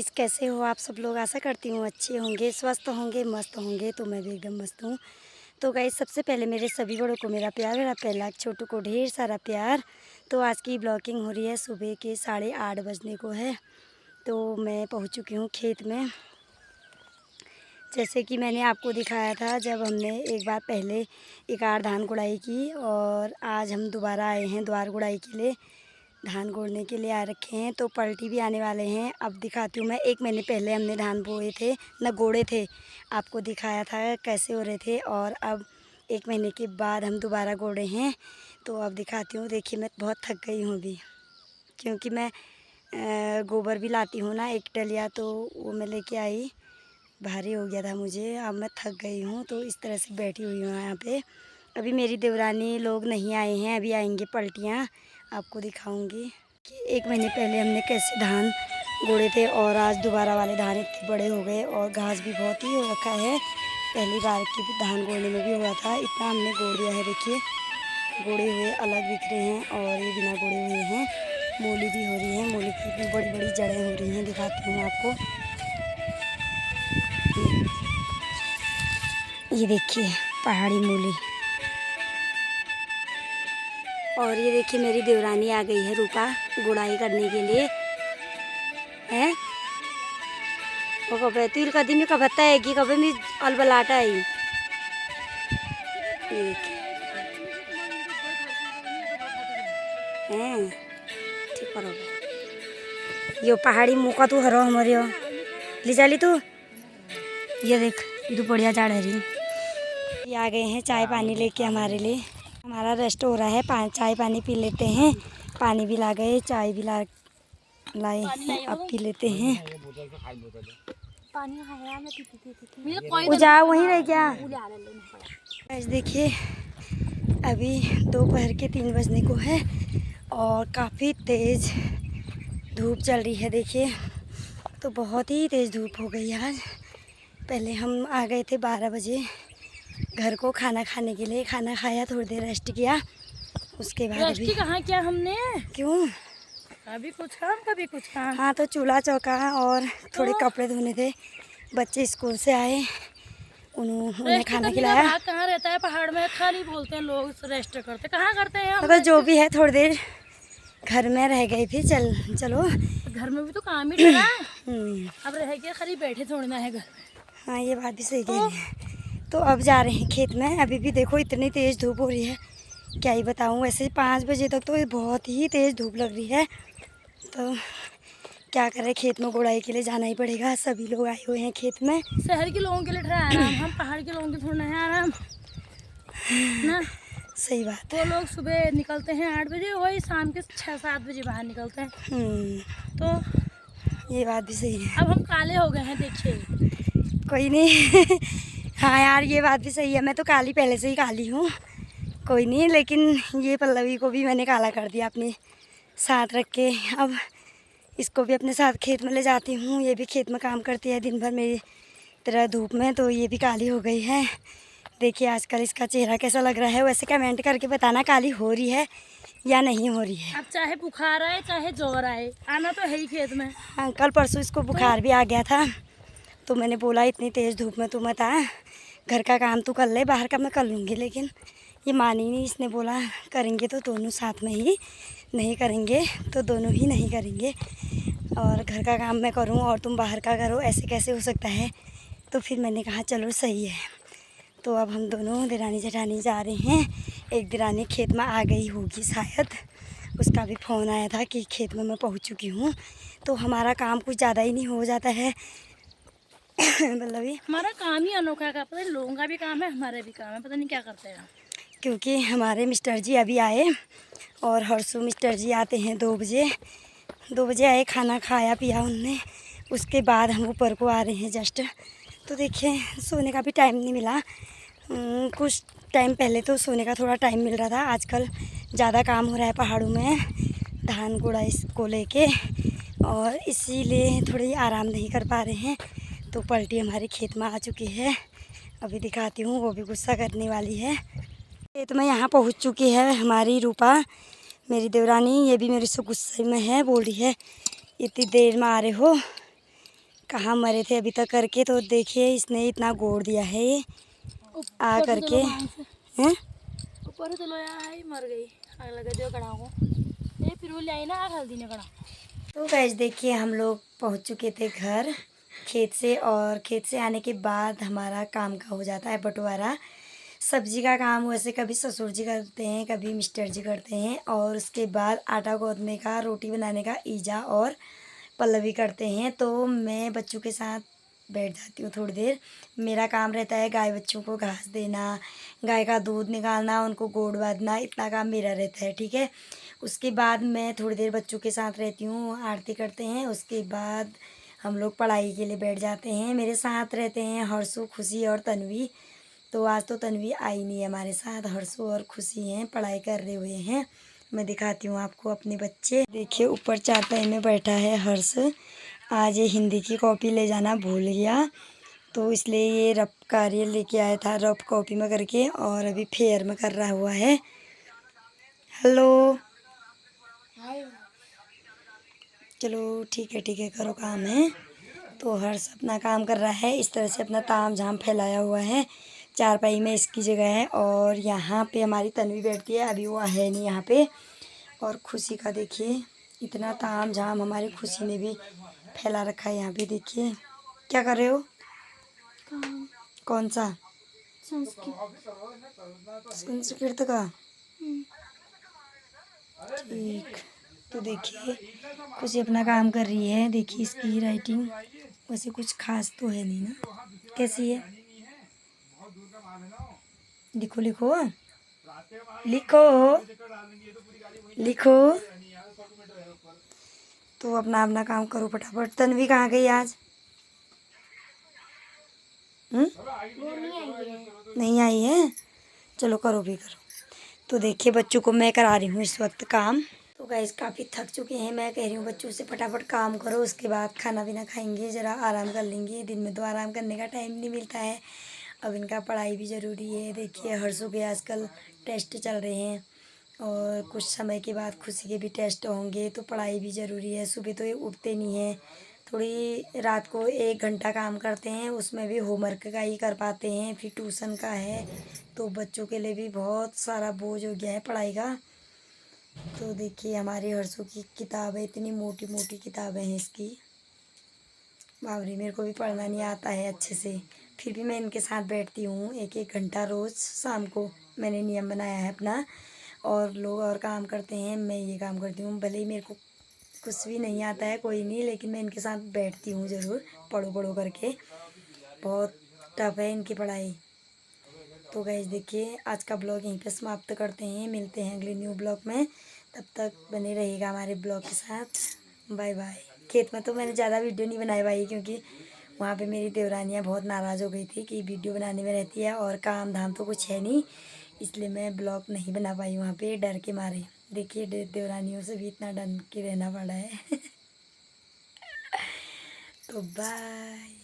Guys, कैसे हो आप सब लोग। आशा करती हूँ अच्छे होंगे, स्वस्थ होंगे, मस्त होंगे। तो मैं भी एकदम मस्त हूँ। तो गाइस, सबसे पहले मेरे सभी बड़ों को मेरा प्यार, मेरा पहला छोटू को ढेर सारा प्यार। तो आज की ब्लॉगिंग हो रही है, सुबह के 8:30 बजने को है। तो मैं पहुँच चुकी हूँ खेत में। जैसे कि मैंने आपको दिखाया था जब हमने एक बार पहले एक आड़ धान गुड़ाई की, और आज हम दोबारा आए हैं द्वार गुड़ाई के लिए। धान गोड़ने के लिए आ रखे हैं, तो पलटी भी आने वाले हैं। अब दिखाती हूँ मैं। 1 महीने पहले हमने धान बोए थे, न गोड़े थे, आपको दिखाया था कैसे हो रहे थे। और अब 1 महीने के बाद हम दोबारा गोड़े हैं। तो अब दिखाती हूँ। देखिए, मैं बहुत थक गई हूँ अभी, क्योंकि मैं गोबर भी लाती हूँ ना, 1 डलिया, तो वो मैं लेके आई, भारी हो गया था मुझे। अब मैं थक गई हूँ, तो इस तरह से बैठी हुई हूँ यहाँ पे। अभी मेरी देवरानी लोग नहीं आए हैं, अभी आएंगे पलटियाँ, आपको दिखाऊंगी कि 1 महीने पहले हमने कैसे धान गोड़े थे, और आज दोबारा वाले धान इतने बड़े हो गए, और घास भी बहुत ही हो रखा है। पहली बार की भी धान गोड़ने में भी हुआ था, इतना हमने गोड़ दिया है। देखिए, गोड़े हुए अलग दिख रहे हैं, और ये बिना गोड़े हुए हैं। मूली भी हो रही है, मूली की भी बड़ी बड़ी जड़ें हो रही हैं, दिखाती हूँ मैं आपको। ये देखिए, पहाड़ी मूली। और ये देखिए, मेरी देवरानी आ गई है रूपा गुड़ाई करने के लिए। हैं वो कब तिल कदी में कबत्ता है कि कभी में अलबलाटा है। हैं ठीक बराबर। यो पहाड़ी मुका तू हरो हमारे ले जाली तू। ये देख, ये तो बढ़िया झाड़ है रही। ये आ गए हैं चाय पानी लेके हमारे लिए। हमारा रेस्ट हो रहा है, चाय पानी पी लेते हैं। पानी भी ला गए, चाय भी लाए हैं, अब पी लेते हैं। जा वहीं रह गया। देखिए, अभी दोपहर के 3 बजने को है, और काफ़ी तेज़ धूप चल रही है। देखिए, तो बहुत ही तेज़ धूप हो गई आज। पहले हम आ गए थे 12 बजे घर को खाना खाने के लिए। खाना खाया, थोड़ी देर रेस्ट किया, उसके बाद रेस्ट कहाँ किया हमने। क्यों? कभी कुछ काम कभी कुछ काम। हाँ, तो चूल्हा चौका और थोड़े कपड़े धोने थे। बच्चे स्कूल से आए, उन्हें खाना खिलाया। भाग कहाँ रहता है पहाड़ में, खाली बोलते हैं लोग रेस्ट करते, कहाँ करते हैं हम। तो जो भी है, थोड़ी देर घर में रह गई थी। चलो घर में भी तो काम ही करा है। अब रह गया, खाली बैठे छोड़ना है घर में। हाँ, ये बात भी सही कह रही है। तो अब जा रहे हैं खेत में। अभी भी देखो, इतनी तेज़ धूप हो रही है, क्या ही बताऊँ। वैसे 5 बजे तक तो बहुत ही तेज़ धूप लग रही है। तो क्या करें, खेत में गुड़ाई के लिए जाना ही पड़ेगा। सभी लोग आए हुए हैं खेत में। शहर के लोगों के लिए आराम, हम पहाड़ के लोगों के थोड़ा है आराम ना। सही बात। वो लोग सुबह निकलते हैं 8 बजे, वही शाम के 6-7 बजे बाहर निकलते हैं। तो ये बात भी सही है। अब हम काले हो गए हैं, देखिए। कोई नहीं हाँ यार, ये बात भी सही है। मैं तो काली पहले से ही काली हूँ, कोई नहीं। लेकिन ये पल्लवी को भी मैंने काला कर दिया अपने साथ रख के। अब इसको भी अपने साथ खेत में ले जाती हूँ। ये भी खेत में काम करती है दिन भर मेरी तरह धूप में, तो ये भी काली हो गई है। देखिए, आजकल इसका चेहरा कैसा लग रहा है। वैसे कमेंट करके बताना, काली हो रही है या नहीं हो रही है। अब चाहे बुखार आए चाहे जोर आए, आना तो है ही खेत में। हाँ, कल परसों इसको बुखार भी आ गया था, तो मैंने बोला इतनी तेज़ धूप में तू मत आ, घर का काम तू कर ले, बाहर का मैं कर लूँगी। लेकिन ये मानी नहीं। इसने बोला करेंगे तो दोनों साथ में ही, नहीं करेंगे तो दोनों ही नहीं करेंगे। और घर का काम मैं करूं और तुम बाहर का करो, ऐसे कैसे हो सकता है। तो फिर मैंने कहा चलो सही है। तो अब हम दोनों देरानी जेठानी जा रहे हैं। एक देरानी खेत में आ गई होगी शायद, उसका भी फ़ोन आया था कि खेत में मैं पहुंच चुकी हूं। तो हमारा काम कुछ ज़्यादा ही नहीं हो जाता है मतलब हमारा काम ही अनोखा का, पता नहीं लोगों का भी काम है, हमारा भी काम है, पता नहीं क्या करते हैं। क्योंकि हमारे मिस्टर जी अभी आए, और हरसू मिस्टर जी आते हैं 2 बजे। 2 बजे आए, खाना खाया पिया उनने, उसके बाद हम ऊपर को आ रहे हैं जस्ट। तो देखिए, सोने का भी टाइम नहीं मिला। कुछ टाइम पहले तो सोने का थोड़ा टाइम मिल रहा था। आजकल ज़्यादा काम हो रहा है पहाड़ों में धान गुड़ाई को लेके, और इसीलिए थोड़ी आराम नहीं कर पा रहे हैं। तो पलटी हमारे खेत में आ चुकी है, अभी दिखाती हूँ। वो भी गुस्सा करने वाली है। खेत में यहाँ पहुँच चुकी है हमारी रूपा, मेरी देवरानी। ये भी मेरे से गुस्से में है, बोल रही है इतनी देर में आ रहे हो, कहाँ मरे थे अभी तक करके। तो देखिए इसने इतना गोड़ दिया है ये आ करके हैं। ऊपर तो लोया है मर गई आग लगा जो कड़ा को ये फिर वो लाई ना आग हल्दी ने कड़ा। तो गाइस देखिए हम लोग पहुंच चुके थे घर खेत से, और खेत से आने के बाद हमारा काम का हो जाता है बंटवारा। सब्जी का काम वैसे कभी ससुर जी करते हैं, कभी मिस्टर जी करते हैं, और उसके बाद आटा गूंथने का, रोटी बनाने का ईजा और पल्लवी करते हैं। तो मैं बच्चों के साथ बैठ जाती हूँ थोड़ी देर। मेरा काम रहता है गाय बच्चों को घास देना, गाय का दूध निकालना, उनको गोड़ बांधना, इतना काम मेरा रहता है, ठीक है। उसके बाद मैं थोड़ी देर बच्चों के साथ रहती हूँ, आरती करते हैं। उसके बाद हम लोग पढ़ाई के लिए बैठ जाते हैं। मेरे साथ रहते हैं हर्षु, खुशी और तन्वी। तो आज तो तन्वी आई नहीं है हमारे साथ, हर्षु और खुशी हैं पढ़ाई कर रहे हुए हैं। मैं दिखाती हूँ आपको अपने बच्चे। देखिए ऊपर चारपाई में बैठा है हर्ष। आज ये हिंदी की कॉपी ले जाना भूल गया, तो इसलिए ये रफ कार्य लेके आया था, रफ कॉपी में करके, और अभी फेयर में कर रहा हुआ है। हेलो, चलो ठीक है करो काम है। तो हर्ष अपना काम कर रहा है, इस तरह से अपना ताम झाम फैलाया हुआ है। चारपाई में इसकी जगह है, और यहाँ पे हमारी तन्वी बैठती है, अभी वो है नहीं यहाँ पे। और खुशी का देखिए इतना ताम झाम हमारी खुशी ने भी फैला रखा है यहाँ पे। देखिए क्या कर रहे हो? कौन सा? संस्कृत का। ठीक, तो देखिए खुशी अपना काम कर रही है। देखिए इसकी राइटिंग वैसे कुछ खास तो है नहीं ना, कैसी है? लिखो लिखो लिखो लिखो। तो अपना अपना काम करो फटाफट। तन्वी कहाँ गई आज? नहीं आई है, चलो करो भी करो। तो देखिए बच्चों को मैं करा रही हूँ इस वक्त काम। तो गाइस काफ़ी थक चुके हैं, मैं कह रही हूँ बच्चों से फटाफट काम करो, उसके बाद खाना पीना खाएंगे, ज़रा आराम कर लेंगे। दिन में तो आराम करने का टाइम नहीं मिलता है, अब इनका पढ़ाई भी ज़रूरी है। देखिए हर्षु के आजकल टेस्ट चल रहे हैं, और कुछ समय के बाद खुशी के भी टेस्ट होंगे, तो पढ़ाई भी ज़रूरी है। सुबह तो ये उठते नहीं हैं, थोड़ी रात को 1 घंटा काम करते हैं, उसमें भी होमवर्क का ही कर पाते हैं, फिर ट्यूशन का है। तो बच्चों के लिए भी बहुत सारा बोझ हो गया है पढ़ाई का। तो देखिए हमारे हर्षु की किताब है, इतनी मोटी मोटी किताबें हैं इसकी। बाबरी मेरे को भी पढ़ना नहीं आता है अच्छे से, फिर भी मैं इनके साथ बैठती हूँ 1-1 घंटा रोज़ शाम को। मैंने नियम बनाया है अपना, और लोग और काम करते हैं, मैं ये काम करती हूँ। भले ही मेरे को कुछ भी नहीं आता है, कोई नहीं, लेकिन मैं इनके साथ बैठती हूँ ज़रूर, पढ़ो पढ़ो करके। बहुत टफ है इनकी पढ़ाई। तो गाइस देखिए आज का ब्लॉग यहीं पे समाप्त करते हैं, मिलते हैं अगले न्यू ब्लॉग में। तब तक बने रहिएगा हमारे ब्लॉग के साथ। Bye bye. खेत में तो मैंने ज़्यादा वीडियो नहीं बनाई भाई, क्योंकि वहाँ पे मेरी देवरानियाँ बहुत नाराज़ हो गई थी कि वीडियो बनाने में रहती है और काम धाम तो कुछ है नहीं, इसलिए मैं ब्लॉग नहीं बना पाई वहाँ पे डर के मारे। देखिए देवरानियों से भी इतना डर के रहना पड़ा है। तो बाय।